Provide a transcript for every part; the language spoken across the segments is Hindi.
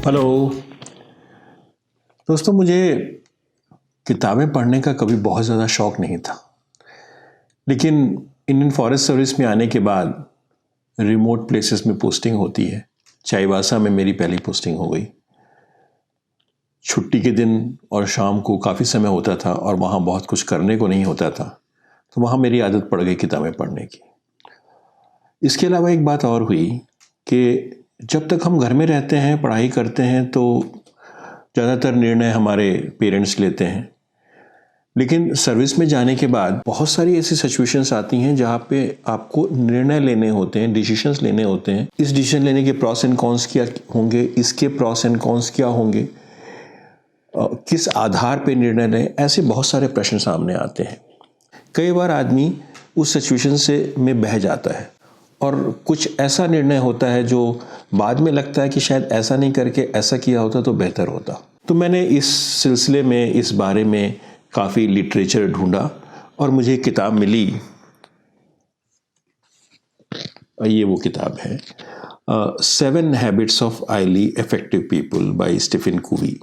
हेलो दोस्तों, मुझे किताबें पढ़ने का कभी बहुत ज़्यादा शौक़ नहीं था, लेकिन इंडियन फॉरेस्ट सर्विस में आने के बाद रिमोट प्लेसेस में पोस्टिंग होती है। चाईबासा में मेरी पहली पोस्टिंग हो गई। छुट्टी के दिन और शाम को काफ़ी समय होता था और वहाँ बहुत कुछ करने को नहीं होता था, तो वहाँ मेरी आदत पड़ गई किताबें पढ़ने की। इसके अलावा एक बात और हुई कि जब तक हम घर में रहते हैं, पढ़ाई करते हैं, तो ज़्यादातर निर्णय हमारे पेरेंट्स लेते हैं, लेकिन सर्विस में जाने के बाद बहुत सारी ऐसी सिचुएशंस आती हैं जहाँ पे आपको निर्णय लेने होते हैं, डिसीजंस लेने होते हैं। इस डिसीजन लेने के प्रॉस एंड कॉन्स क्या होंगे, इसके प्रॉस एंड कॉन्स क्या होंगे, किस आधार पे निर्णय लें, ऐसे बहुत सारे प्रश्न सामने आते हैं। कई बार आदमी उस सिचुएशन से में बह जाता है और कुछ ऐसा निर्णय होता है जो बाद में लगता है कि शायद ऐसा नहीं करके ऐसा किया होता तो बेहतर होता। तो मैंने इस सिलसिले में इस बारे में काफ़ी लिटरेचर ढूंढा और मुझे एक किताब मिली। ये वो किताब है 7 Habits of Highly Effective People by Stephen Covey.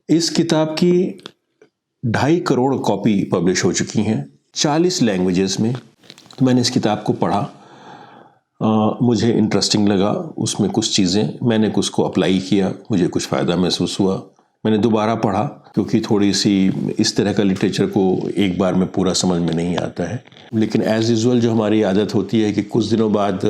इस किताब की 2.5 करोड़ कॉपी पब्लिश हो चुकी हैं 40 लैंग्वेजेस में। तो मैंने इस किताब को पढ़ा, मुझे इंटरेस्टिंग लगा। उसमें कुछ चीज़ें मैंने कुछ को अप्लाई किया, मुझे कुछ फ़ायदा महसूस हुआ। मैंने दोबारा पढ़ा क्योंकि थोड़ी सी इस तरह का लिटरेचर को एक बार में पूरा समझ में नहीं आता है, लेकिन एज़ यूजुअल जो हमारी आदत होती है कि कुछ दिनों बाद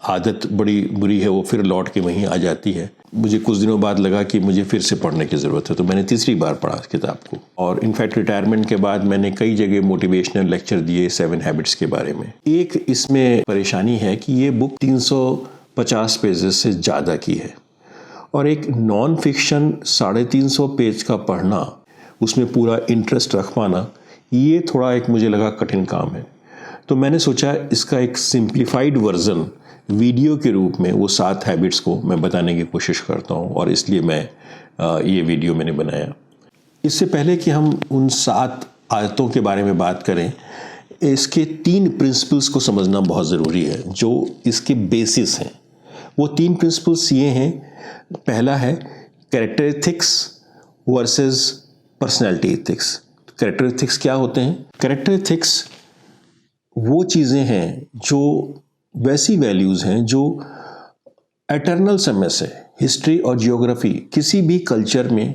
आदत बड़ी बुरी है वो फिर लौट के वहीं आ जाती है। मुझे कुछ दिनों बाद लगा कि मुझे फिर से पढ़ने की ज़रूरत है, तो मैंने तीसरी बार पढ़ा इस किताब को। और इनफैक्ट रिटायरमेंट के बाद मैंने कई जगह मोटिवेशनल लेक्चर दिए 7 हैबिट्स के बारे में। एक इसमें परेशानी है कि ये बुक 350 पेजेस से ज़्यादा की है और एक नॉन फिक्शन 350 पेज का पढ़ना, उसमें पूरा इंटरेस्ट रख पाना, ये थोड़ा एक मुझे लगा कठिन काम है। तो मैंने सोचा इसका एक सिंप्लीफाइड वर्जन वीडियो के रूप में वो 7 हैबिट्स को मैं बताने की कोशिश करता हूँ और इसलिए मैं ये वीडियो मैंने बनाया। इससे पहले कि हम उन 7 आदतों के बारे में बात करें, इसके 3 प्रिंसिपल्स को समझना बहुत ज़रूरी है जो इसके बेसिस हैं। वो 3 प्रिंसिपल्स ये हैं। पहला है character ethics versus personality ethics. Character ethics क्या होते हैं? कैरेक्टर एथिक्स वो चीज़ें हैं जो वैसी वैल्यूज़ हैं जो एटर्नल समय से हिस्ट्री और जियोग्राफी किसी भी कल्चर में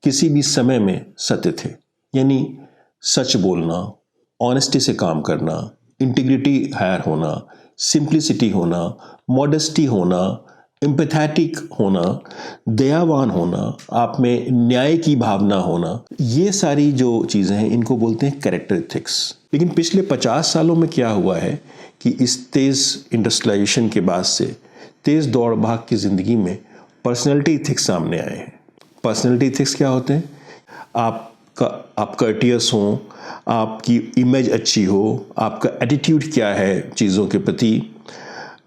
किसी भी समय में सत्य थे। यानी सच बोलना, ऑनेस्टी से काम करना, इंटीग्रिटी हायर होना, सिंप्लिसिटी होना, मॉडेस्टी होना, एम्पैथेटिक होना, दयावान होना, आप में न्याय की भावना होना, ये सारी जो चीज़ें हैं इनको बोलते हैं कैरेक्टर एथिक्स। लेकिन पिछले 50 सालों में क्या हुआ है कि इस तेज़ इंडस्ट्रियलाइजेशन के बाद से तेज़ दौड़ भाग की ज़िंदगी में पर्सनैलिटी एथिक्स सामने आए हैं। पर्सनैलिटी एथिक्स क्या होते हैं? आप कर्टियस हो, आपकी इमेज अच्छी हो, आपका एटीट्यूड क्या है चीज़ों के प्रति,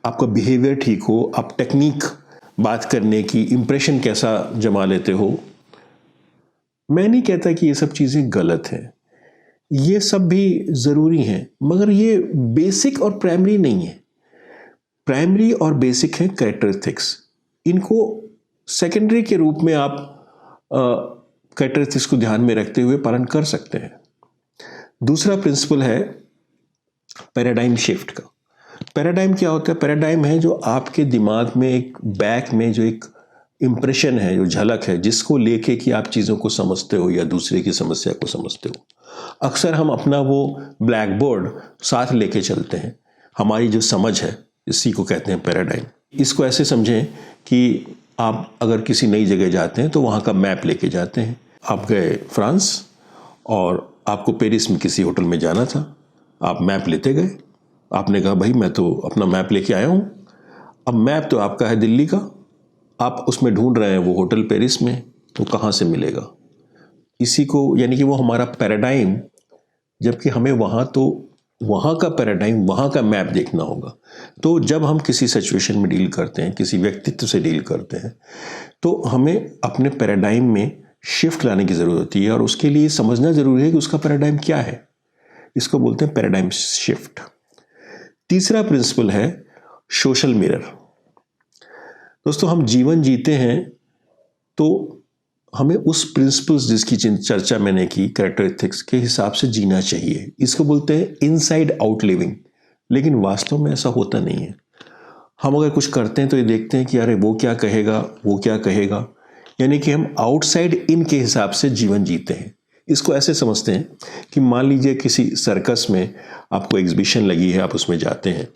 आपका बिहेवियर ठीक हो, आप टेक्निक बात करने की, इम्प्रेशन कैसा जमा लेते हो। मैं नहीं कहता कि ये सब चीज़ें गलत हैं, ये सब भी ज़रूरी हैं, मगर ये बेसिक और प्राइमरी नहीं है। प्राइमरी और बेसिक है कैरेक्टर एथिक्स। इनको सेकेंडरी के रूप में आप कैरेक्टर एथिक्स को ध्यान में रखते हुए पालन कर सकते हैं। दूसरा प्रिंसिपल है पैराडाइम शिफ्ट का। पैराडाइम क्या होता है? पैराडाइम है जो आपके दिमाग में एक बैक में जो एक इम्प्रेशन है, जो झलक है, जिसको लेके कि आप चीज़ों को समझते हो या दूसरे की समस्या को समझते हो। अक्सर हम अपना वो ब्लैक बोर्ड साथ लेके चलते हैं। हमारी जो समझ है इसी को कहते हैं पैराडाइम। इसको ऐसे समझें कि आप अगर किसी नई जगह जाते हैं तो वहाँ का मैप लेके जाते हैं। आप गए फ्रांस और आपको पेरिस में किसी होटल में जाना था, आप मैप लेते गए। आपने कहा भाई मैं तो अपना मैप लेके आया हूँ। अब मैप तो आपका है दिल्ली का, आप उसमें ढूंढ रहे हैं वो होटल पेरिस में, तो कहाँ से मिलेगा? इसी को यानी कि वो हमारा पैराडाइम, जबकि हमें वहाँ का पैराडाइम, वहाँ का मैप देखना होगा। तो जब हम किसी सिचुएशन में डील करते हैं, किसी व्यक्तित्व से डील करते हैं, तो हमें अपने पैराडाइम में शिफ्ट लाने की ज़रूरत होती है और उसके लिए समझना ज़रूरी है कि उसका पैराडाइम क्या है। इसको बोलते हैं पैराडाइम शिफ्ट। तीसरा प्रिंसिपल है सोशल मिरर। दोस्तों, हम जीवन जीते हैं तो हमें उस प्रिंसिपल्स जिसकी चर्चा मैंने की, कैरेक्टर एथिक्स के हिसाब से जीना चाहिए। इसको बोलते हैं इनसाइड आउट लिविंग। लेकिन वास्तव में ऐसा होता नहीं है। हम अगर कुछ करते हैं तो ये देखते हैं कि अरे वो क्या कहेगा, वो क्या कहेगा, यानी कि हम आउटसाइड इन के हिसाब से जीवन जीते हैं। इसको ऐसे समझते हैं कि मान लीजिए किसी सर्कस में आपको एग्जीबिशन लगी है, आप उसमें जाते हैं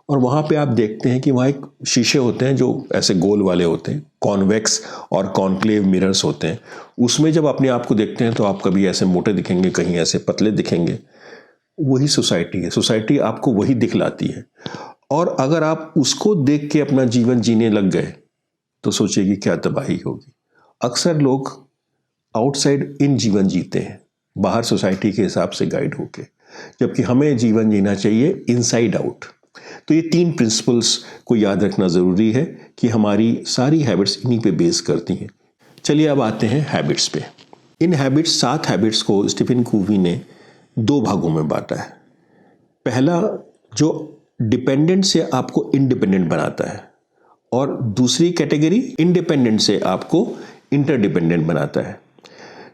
और वहाँ पे आप देखते हैं कि वहाँ एक शीशे होते हैं जो ऐसे गोल वाले होते हैं, कॉन्वेक्स और कॉन्क्लेव मिरर्स होते हैं। उसमें जब अपने आप को देखते हैं तो आप कभी ऐसे मोटे दिखेंगे, कहीं ऐसे पतले दिखेंगे। वही सोसाइटी है, सोसाइटी आपको वही दिखलाती है। और अगर आप उसको देख के अपना जीवन जीने लग गए तो सोचिए कि क्या तबाही होगी। अक्सर लोग आउटसाइड इन जीवन जीते हैं, बाहर सोसाइटी के हिसाब से गाइड होके, जबकि हमें जीवन जीना चाहिए इनसाइड आउट। तो ये 3 प्रिंसिपल्स को याद रखना ज़रूरी है कि हमारी सारी हैबिट्स इन्हीं पे बेस करती हैं। चलिए अब आते हैं हैबिट्स पे। इन हैबिट्स 7 हैबिट्स को स्टीफन कूवी ने 2 भागों में बांटा है। पहला जो डिपेंडेंट से आपको इंडिपेंडेंट बनाता है, और दूसरी कैटेगरी इंडिपेंडेंट से आपको इंटरडिपेंडेंट बनाता है।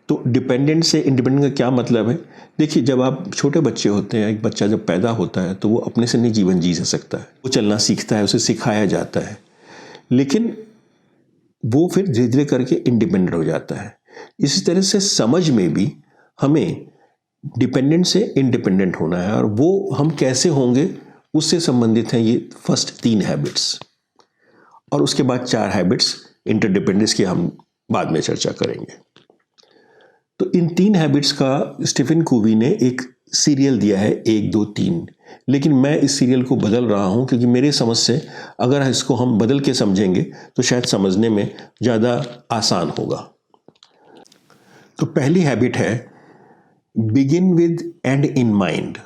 तो डिपेंडेंट से इंडिपेंडेंट का क्या मतलब है? देखिए, जब आप छोटे बच्चे होते हैं, एक बच्चा जब पैदा होता है तो वो अपने से नहीं जीवन जी सकता है। वो चलना सीखता है, उसे सिखाया जाता है, लेकिन वो फिर धीरे धीरे करके इंडिपेंडेंट हो जाता है। इसी तरह से समझ में भी हमें डिपेंडेंट से इंडिपेंडेंट होना है, और वो हम कैसे होंगे उससे संबंधित हैं ये फर्स्ट 3 हैबिट्स। और उसके बाद 4 हैबिट्स इंटरडिपेंडेंस की हम बाद में चर्चा करेंगे। तो इन 3 हैबिट्स का स्टीफन कूवी ने एक सीरियल दिया है, 1, 2, 3। लेकिन मैं इस सीरियल को बदल रहा हूं क्योंकि मेरे समझ से अगर इसको हम बदल के समझेंगे तो शायद समझने में ज़्यादा आसान होगा। तो पहली हैबिट है begin with and in mind,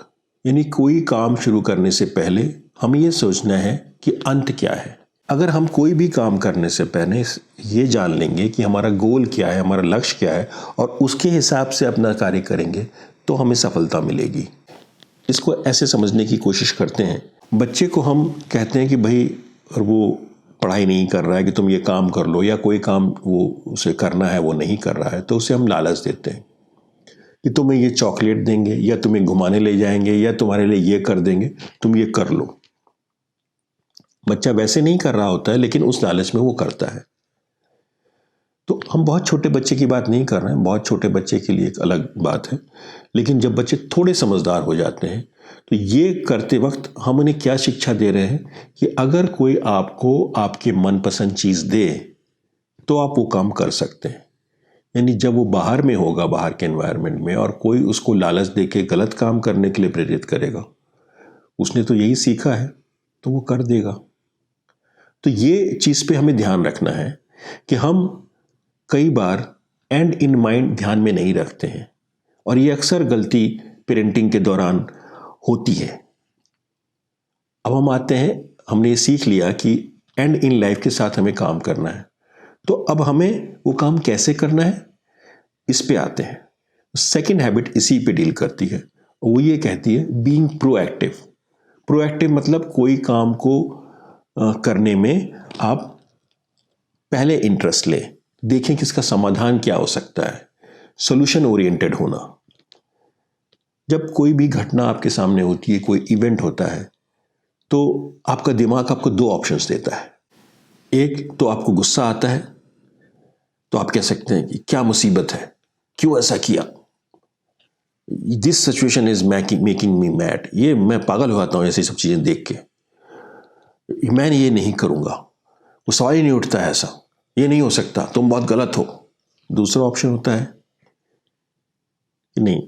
यानी कोई काम शुरू करने से पहले हमें यह सोचना है कि अंत क्या है। अगर हम कोई भी काम करने से पहले ये जान लेंगे कि हमारा गोल क्या है, हमारा लक्ष्य क्या है, और उसके हिसाब से अपना कार्य करेंगे तो हमें सफलता मिलेगी। इसको ऐसे समझने की कोशिश करते हैं, बच्चे को हम कहते हैं कि भाई, और वो पढ़ाई नहीं कर रहा है कि तुम ये काम कर लो, या कोई काम वो उसे करना है वो नहीं कर रहा है, तो उसे हम लालच देते हैं कि तुम्हें ये चॉकलेट देंगे, या तुम्हें घुमाने ले जाएंगे, या तुम्हारे लिए ये कर देंगे, तुम ये कर लो। बच्चा वैसे नहीं कर रहा होता है, लेकिन उस लालच में वो करता है। तो हम बहुत छोटे बच्चे की बात नहीं कर रहे हैं, बहुत छोटे बच्चे के लिए एक अलग बात है। लेकिन जब बच्चे थोड़े समझदार हो जाते हैं तो ये करते वक्त हम उन्हें क्या शिक्षा दे रहे हैं कि अगर कोई आपको आपके मनपसंद चीज़ दे तो आप वो काम कर सकते हैं। यानी जब वो बाहर में होगा, बाहर के एनवायरनमेंट में, और कोई उसको लालच दे के गलत काम करने के लिए प्रेरित करेगा, उसने तो यही सीखा है तो वो कर देगा। तो ये चीज़ पे हमें ध्यान रखना है कि हम कई बार एंड इन माइंड ध्यान में नहीं रखते हैं, और ये अक्सर गलती पेरेंटिंग के दौरान होती है। अब हम आते हैं, हमने ये सीख लिया कि एंड इन लाइफ के साथ हमें काम करना है, तो अब हमें वो काम कैसे करना है इस पे आते हैं। सेकंड हैबिट इसी पे डील करती है, वो ये कहती है बीइंग प्रोएक्टिव। प्रोएक्टिव मतलब कोई काम को करने में आप पहले इंटरेस्ट लें, देखें कि इसका समाधान क्या हो सकता है, सॉल्यूशन ओरिएंटेड होना। जब कोई भी घटना आपके सामने होती है, कोई इवेंट होता है, तो आपका दिमाग आपको 2 ऑप्शंस देता है। एक तो आपको गुस्सा आता है, तो आप कह सकते हैं कि क्या मुसीबत है, क्यों ऐसा किया, this situation is making me mad, ये मैं पागल हो जाता हूं ऐसी सब चीजें देख के, मैं ये नहीं करूंगा, वो सवाल ही नहीं उठता है, ऐसा ये नहीं हो सकता, तुम बहुत गलत हो। दूसरा ऑप्शन होता है कि नहीं,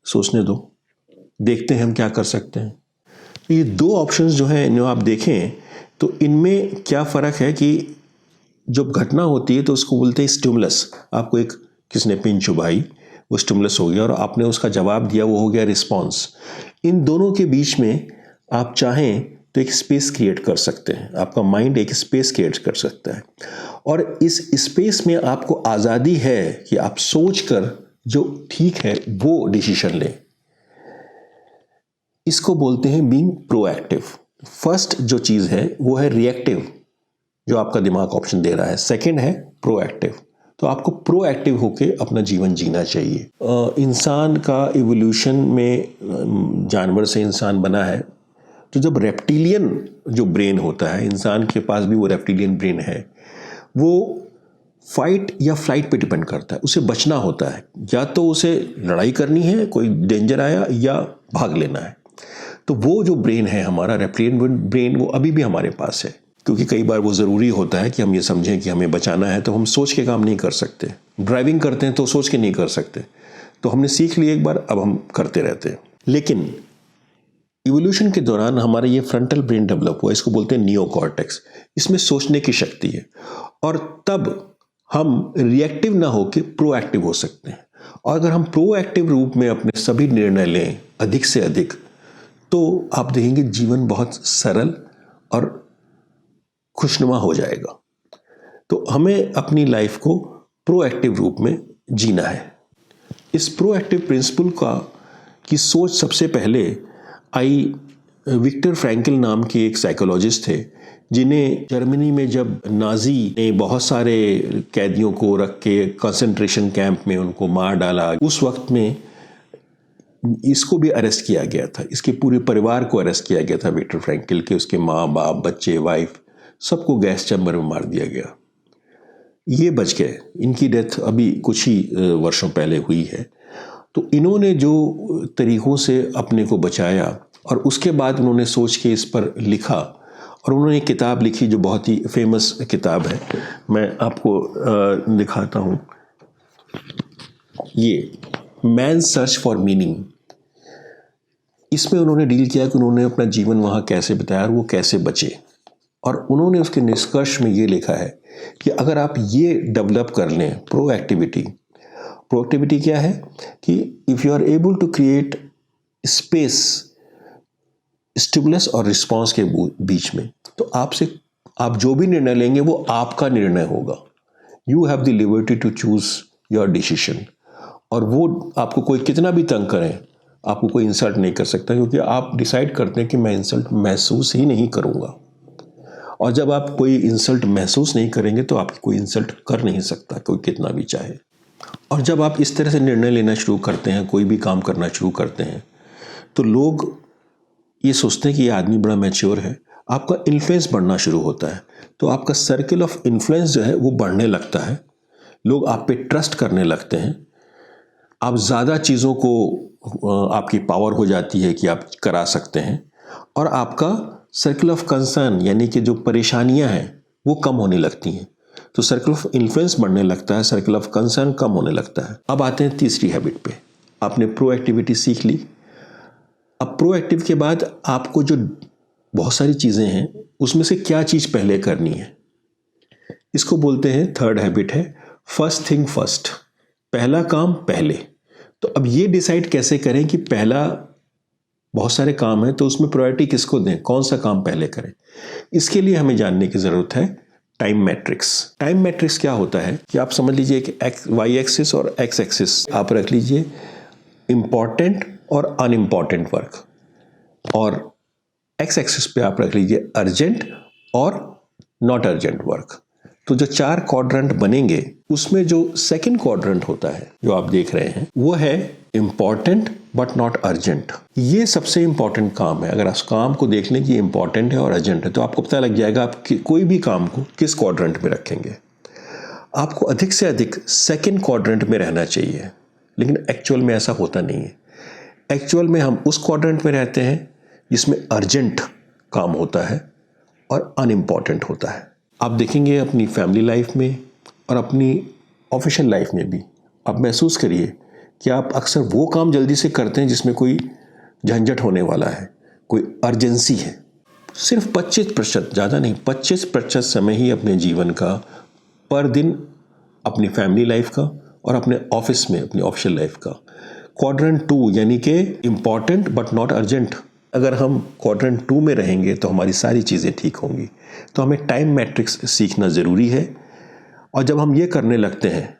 सोचने दो, देखते हैं हम क्या कर सकते हैं। ये 2 ऑप्शंस जो हैं, इन्हें आप देखें तो इनमें क्या फ़र्क है कि जब घटना होती है तो उसको बोलते हैं स्टिमुलस। आपको एक किसने पिन चुभाई, वो स्टिमुलस हो गया, और आपने उसका जवाब दिया, वो हो गया रिस्पॉन्स। इन दोनों के बीच में आप चाहें तो एक स्पेस क्रिएट कर सकते हैं, आपका माइंड एक स्पेस क्रिएट कर सकता है, और इस स्पेस में आपको आज़ादी है कि आप सोचकर जो ठीक है वो डिसीजन लें। इसको बोलते हैं बीइंग प्रोएक्टिव। फर्स्ट जो चीज़ है वो है रिएक्टिव, जो आपका दिमाग ऑप्शन दे रहा है। सेकंड है प्रोएक्टिव, तो आपको प्रोएक्टिव होके अपना जीवन जीना चाहिए। इंसान का इवोल्यूशन में जानवर से इंसान बना है, तो जब रेप्टिलियन जो ब्रेन होता है, इंसान के पास भी वो रेप्टिलियन ब्रेन है, वो फाइट या फ्लाइट पे डिपेंड करता है। उसे बचना होता है, या तो उसे लड़ाई करनी है, कोई डेंजर आया, या भाग लेना है। तो वो जो ब्रेन है हमारा रेप्टिलियन ब्रेन, वो अभी भी हमारे पास है। क्योंकि कई बार वो ज़रूरी होता है कि हम ये समझें कि हमें बचाना है, तो हम सोच के काम नहीं कर सकते। ड्राइविंग करते हैं तो सोच के नहीं कर सकते, तो हमने सीख लिया एक बार, अब हम करते रहते हैं। लेकिन इवोल्यूशन के दौरान हमारा ये फ्रंटल ब्रेन डेवलप हुआ, इसको बोलते हैं नियोकॉर्टेक्स। इसमें सोचने की शक्ति है, और तब हम रिएक्टिव ना होकर प्रोएक्टिव हो सकते हैं। और अगर हम प्रोएक्टिव रूप में अपने सभी निर्णय लें अधिक से अधिक, तो आप देखेंगे जीवन बहुत सरल और खुशनुमा हो जाएगा। तो हमें अपनी लाइफ को प्रोएक्टिव रूप में जीना है। इस प्रोएक्टिव प्रिंसिपल की सोच सबसे पहले आई विक्टर फ्रैंकल नाम के एक साइकोलॉजिस्ट थे, जिन्हें जर्मनी में जब नाजी ने बहुत सारे कैदियों को रख के कंसंट्रेशन कैंप में उनको मार डाला, उस वक्त में इसको भी अरेस्ट किया गया था। इसके पूरे परिवार को अरेस्ट किया गया था विक्टर फ्रैंकल के। उसके माँ बाप, बच्चे, वाइफ, सबको गैस चैम्बर में मार दिया गया। ये बच गए, इनकी डेथ अभी कुछ ही वर्षों पहले हुई है। तो इन्होंने जो तरीक़ों से अपने को बचाया, और उसके बाद उन्होंने सोच के इस पर लिखा, और उन्होंने एक किताब लिखी जो बहुत ही फेमस किताब है। मैं आपको दिखाता हूँ, ये मैन सर्च फॉर मीनिंग। इसमें उन्होंने डील किया कि उन्होंने अपना जीवन वहाँ कैसे बिताया और वो कैसे बचे। और उन्होंने उसके निष्कर्ष में ये लिखा है कि अगर आप ये डेवलप कर लें प्रोएक्टिविटी क्या है कि if you are able to create space stimulus और रिस्पॉन्स के बीच में, तो आप जो भी निर्णय लेंगे वो आपका निर्णय होगा। You have the liberty to choose your decision, और वो आपको कोई कितना भी तंग करें, आपको कोई इंसल्ट नहीं कर सकता, क्योंकि आप डिसाइड करते हैं कि मैं इंसल्ट महसूस ही नहीं करूँगा। और जब आप कोई इंसल्ट महसूस नहीं करेंगे तो आपकी कोई इंसल्ट कर नहीं सकता, कोई कितना भी चाहे। और जब आप इस तरह से निर्णय लेना शुरू करते हैं, कोई भी काम करना शुरू करते हैं, तो लोग ये सोचते हैं कि ये आदमी बड़ा मैच्योर है। आपका इन्फ्लुएंस बढ़ना शुरू होता है, तो आपका सर्कल ऑफ इन्फ्लुएंस जो है वो बढ़ने लगता है। लोग आप पे ट्रस्ट करने लगते हैं। आप ज़्यादा चीज़ों को आपकी पावर हो जाती है कि आप करा सकते हैं, और आपका सर्कल ऑफ कंसर्न यानी कि जो परेशानियां हैं वो कम होने लगती हैं। तो सर्कल ऑफ इन्फ्लुएंस बढ़ने लगता है, सर्कल ऑफ कंसर्न कम होने लगता है। अब आते हैं तीसरी हैबिट पे। आपने प्रोएक्टिविटी सीख ली। अब प्रोएक्टिव के बाद आपको जो बहुत सारी चीज़ें हैं उसमें से क्या चीज़ पहले करनी है, इसको बोलते हैं, थर्ड हैबिट है फर्स्ट थिंग फर्स्ट, पहला काम पहले। तो अब ये डिसाइड कैसे करें कि पहला, बहुत सारे काम हैं तो उसमें प्रायोरिटी किसको दें, कौन सा काम पहले करें। इसके लिए हमें जानने की ज़रूरत है टाइम मैट्रिक्स। टाइम मैट्रिक्स क्या होता है कि आप समझ लीजिए कि वाई एक्सिस और एक्स एक्सिस आप रख लीजिए, इम्पॉर्टेंट और अनइम्पॉर्टेंट वर्क, और एक्स एक्सिस पे आप रख लीजिए अर्जेंट और नॉट अर्जेंट वर्क। तो जो 4 क्वाड्रेंट बनेंगे उसमें जो सेकंड क्वाड्रेंट होता है जो आप देख रहे हैं वो है इम्पॉर्टेंट बट नॉट अर्जेंट। ये सबसे इंपॉर्टेंट काम है। अगर आप काम को देख लें कि इम्पॉर्टेंट है और अर्जेंट है, तो आपको पता लग जाएगा आप कोई भी काम को किस क्वाड्रेंट में रखेंगे। आपको अधिक से अधिक सेकंड क्वाड्रेंट में रहना चाहिए, लेकिन एक्चुअल में ऐसा होता नहीं है। एक्चुअल में हम उस क्वाड्रेंट में रहते हैं जिसमें अर्जेंट काम होता है और अनइम्पॉर्टेंट होता है। आप देखेंगे अपनी फैमिली लाइफ में और अपनी ऑफिशियल लाइफ में भी आप महसूस करिए कि आप अक्सर वो काम जल्दी से करते हैं जिसमें कोई झंझट होने वाला है, कोई अर्जेंसी है। सिर्फ 25%, ज़्यादा नहीं, 25% समय ही अपने जीवन का पर दिन अपनी फैमिली लाइफ का और अपने ऑफिस में अपनी ऑफिशियल लाइफ का क्वाड्रेंट 2 यानी कि इम्पॉर्टेंट बट नॉट अर्जेंट, अगर हम क्वाड्रेंट 2 में रहेंगे तो हमारी सारी चीज़ें ठीक होंगी। तो हमें टाइम मैट्रिक्स सीखना ज़रूरी है। और जब हम ये करने लगते हैं,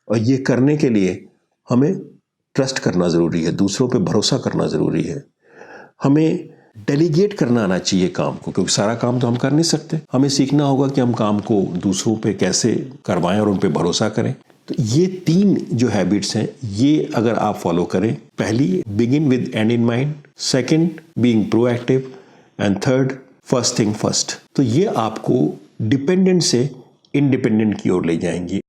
और ये करने के लिए हमें ट्रस्ट करना ज़रूरी है, दूसरों पे भरोसा करना ज़रूरी है। हमें डेलीगेट करना आना चाहिए काम को, क्योंकि सारा काम तो हम कर नहीं सकते। हमें सीखना होगा कि हम काम को दूसरों पे कैसे करवाएं और उन पे भरोसा करें। तो ये 3 जो हैबिट्स हैं, ये अगर आप फॉलो करें, पहली begin with and in mind, second being proactive, and third first thing first, तो ये आपको डिपेंडेंट से इंडिपेंडेंट की ओर ले जाएंगी।